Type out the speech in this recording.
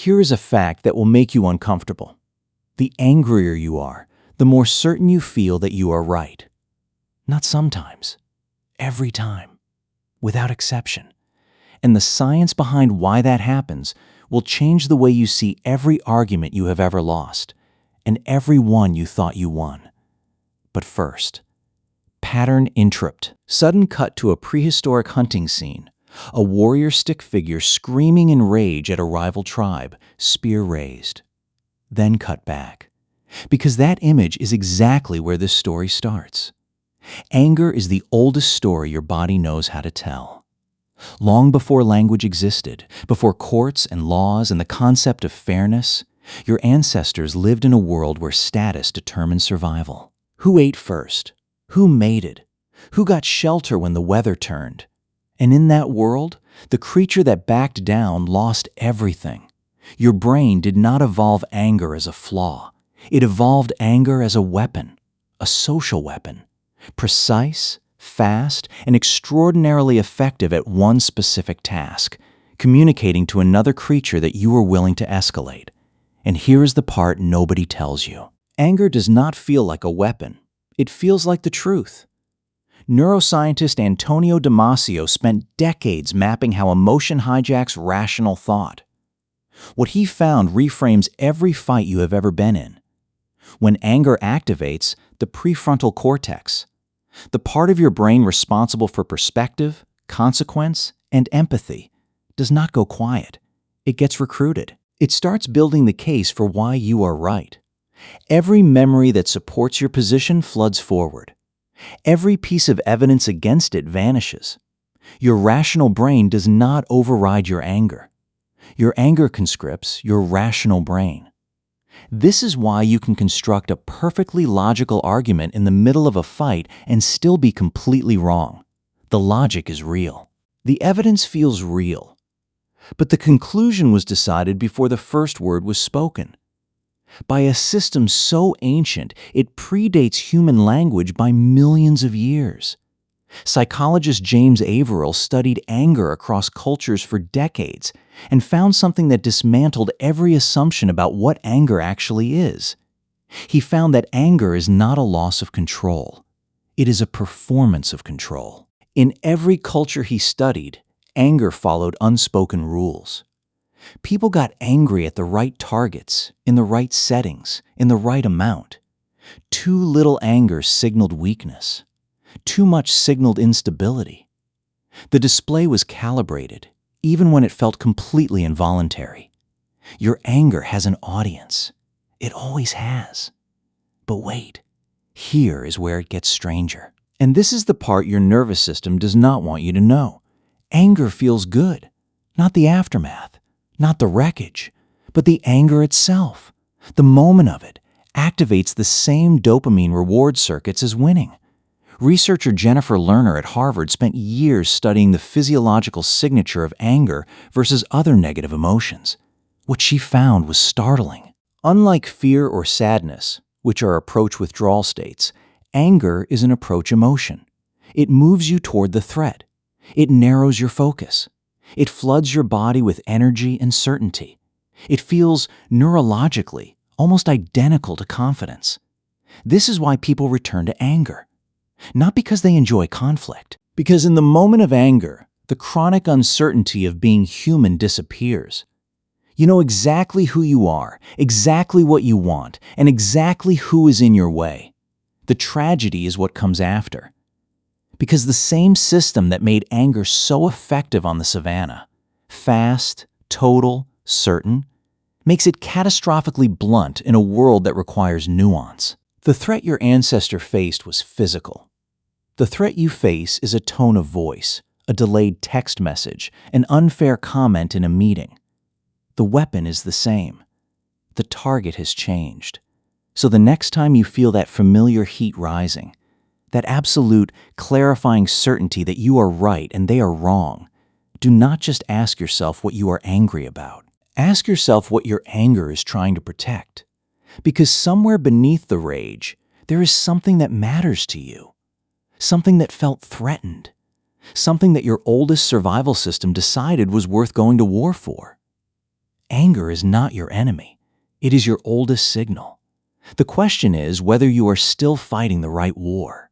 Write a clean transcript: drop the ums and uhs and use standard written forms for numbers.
Here is a fact that will make you uncomfortable. The angrier you are, the more certain you feel that you are right. Not sometimes, every time, without exception. And the science behind why that happens will change the way you see every argument you have ever lost, and every one you thought you won. But first, pattern interrupt. Sudden cut to a prehistoric hunting scene. A warrior stick figure screaming in rage at a rival tribe, spear raised. Then cut back. Because that image is exactly where this story starts. Anger is the oldest story your body knows how to tell. Long before language existed, before courts and laws and the concept of fairness, your ancestors lived in a world where status determined survival. Who ate first? Who mated? Who got shelter when the weather turned? And in that world, the creature that backed down lost everything. Your brain did not evolve anger as a flaw. It evolved anger as a weapon, a social weapon, precise, fast, and extraordinarily effective at one specific task, communicating to another creature that you are willing to escalate. And here is the part nobody tells you. Anger does not feel like a weapon. It feels like the truth. Neuroscientist Antonio Damasio spent decades mapping how emotion hijacks rational thought. What he found reframes every fight you have ever been in. When anger activates the prefrontal cortex, the part of your brain responsible for perspective, consequence, and empathy, does not go quiet. It gets recruited. It starts building the case for why you are right. Every memory that supports your position floods forward. Every piece of evidence against it vanishes. Your rational brain does not override your anger. Your anger conscripts your rational brain. This is why you can construct a perfectly logical argument in the middle of a fight and still be completely wrong. The logic is real. The evidence feels real. But the conclusion was decided before the first word was spoken. By a system so ancient, it predates human language by millions of years. Psychologist James Averill studied anger across cultures for decades and found something that dismantled every assumption about what anger actually is. He found that anger is not a loss of control. It is a performance of control. In every culture he studied, anger followed unspoken rules. People got angry at the right targets, in the right settings, in the right amount. Too little anger signaled weakness. Too much signaled instability. The display was calibrated, even when it felt completely involuntary. Your anger has an audience. It always has. But wait, here is where it gets stranger. And this is the part your nervous system does not want you to know. Anger feels good, not the aftermath, not the wreckage, but the anger itself. The moment of it activates the same dopamine reward circuits as winning. Researcher Jennifer Lerner at Harvard spent years studying the physiological signature of anger versus other negative emotions. What she found was startling. Unlike fear or sadness, which are approach withdrawal states, anger is an approach emotion. It moves you toward the threat. It narrows your focus. It floods your body with energy and certainty. It feels neurologically almost identical to confidence. This is why people return to anger. Not because they enjoy conflict, because in the moment of anger, the chronic uncertainty of being human disappears. You know exactly who you are, exactly what you want, and exactly who is in your way. The tragedy is what comes after. Because the same system that made anger so effective on the savannah, fast, total, certain, makes it catastrophically blunt in a world that requires nuance. The threat your ancestor faced was physical. The threat you face is a tone of voice, a delayed text message, an unfair comment in a meeting. The weapon is the same. The target has changed. So the next time you feel that familiar heat rising, that absolute, clarifying certainty that you are right and they are wrong, do not just ask yourself what you are angry about. Ask yourself what your anger is trying to protect. Because somewhere beneath the rage, there is something that matters to you. Something that felt threatened. Something that your oldest survival system decided was worth going to war for. Anger is not your enemy. It is your oldest signal. The question is whether you are still fighting the right war.